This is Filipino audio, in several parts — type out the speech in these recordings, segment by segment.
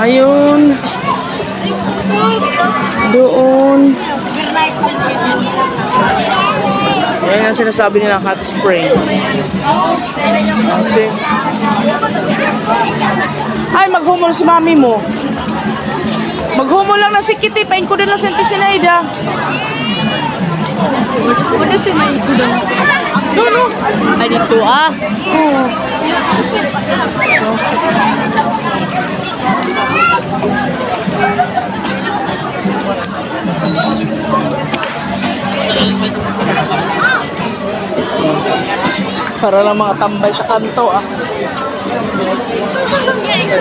Ayun. Doon. Ayan ang sinasabi nila hot spring. Kasi ay, maghumol si mami mo. Maghumol lang na si Kitty. Pain ko din lang si Sinaida. Ano si May Kudo? No. Ay, dito ah. Oo. Para lang mga tambay sa kanto ah.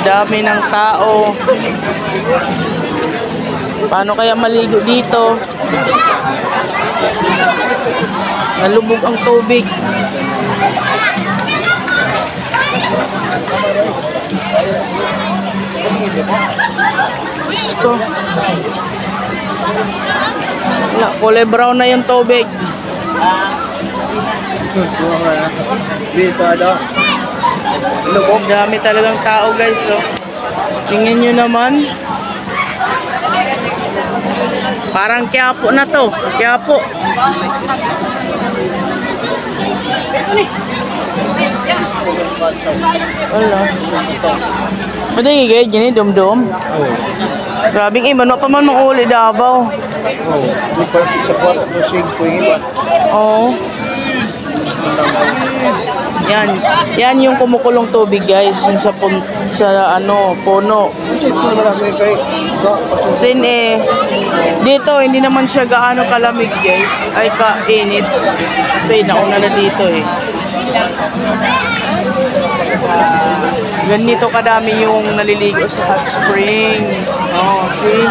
Dami ng tao. Paano kaya maligo dito? Nalubog ang tubig. Isko. Wala, kulay brown na yung tubig. Lubog. Dami talagang tao guys. So, tingnan nyo naman. Parang Quiapo na to. Quiapo. Wala. Pwede higay, gini, dum-dum. Grabing iba, no pa man manguli Davao. Oo. Yan yung kumukulong tubig guys, yung sa puno. Sin dito hindi naman siya gaano kalamig guys, ay kainit. Kasi nauna na dito eh. Ganito kadami yung naliligo sa hot spring. Oh, see?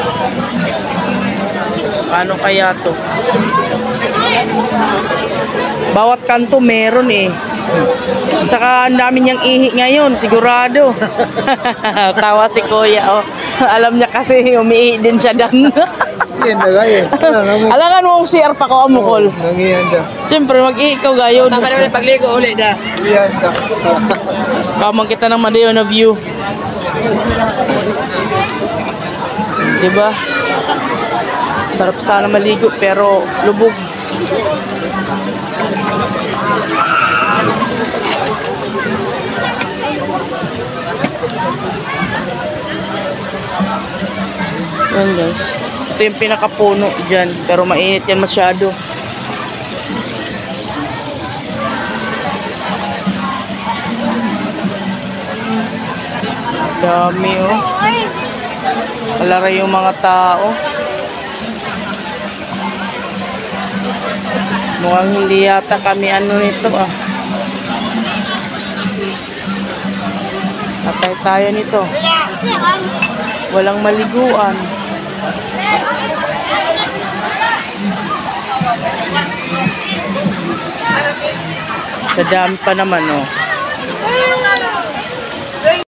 Paano kaya to? Bawat kanto meron eh. Tsaka ang dami niyang ihi ngayon, sigurado. Tawa si Kuya. Oh. Alam niya kasi umiihi din siya dan. Yan na gaya. Alangan mo ang CR pa ko amukol. Nangiyan da. Siyempre mag-ihi ikaw gayon. Tama naman pagligo ulit na. Yan da. Kamang kita ng Madeo na view. Diba? Sarap sana maligo pero lubog. Yan guys. Ito yung pinakapuno dyan. Pero mainit yan masyado. Dami oh. Alara yung mga tao. Mukhang hindi yata kami nito ah. Patay tayo nito. Walang maliguan. Sa dami pa naman oh.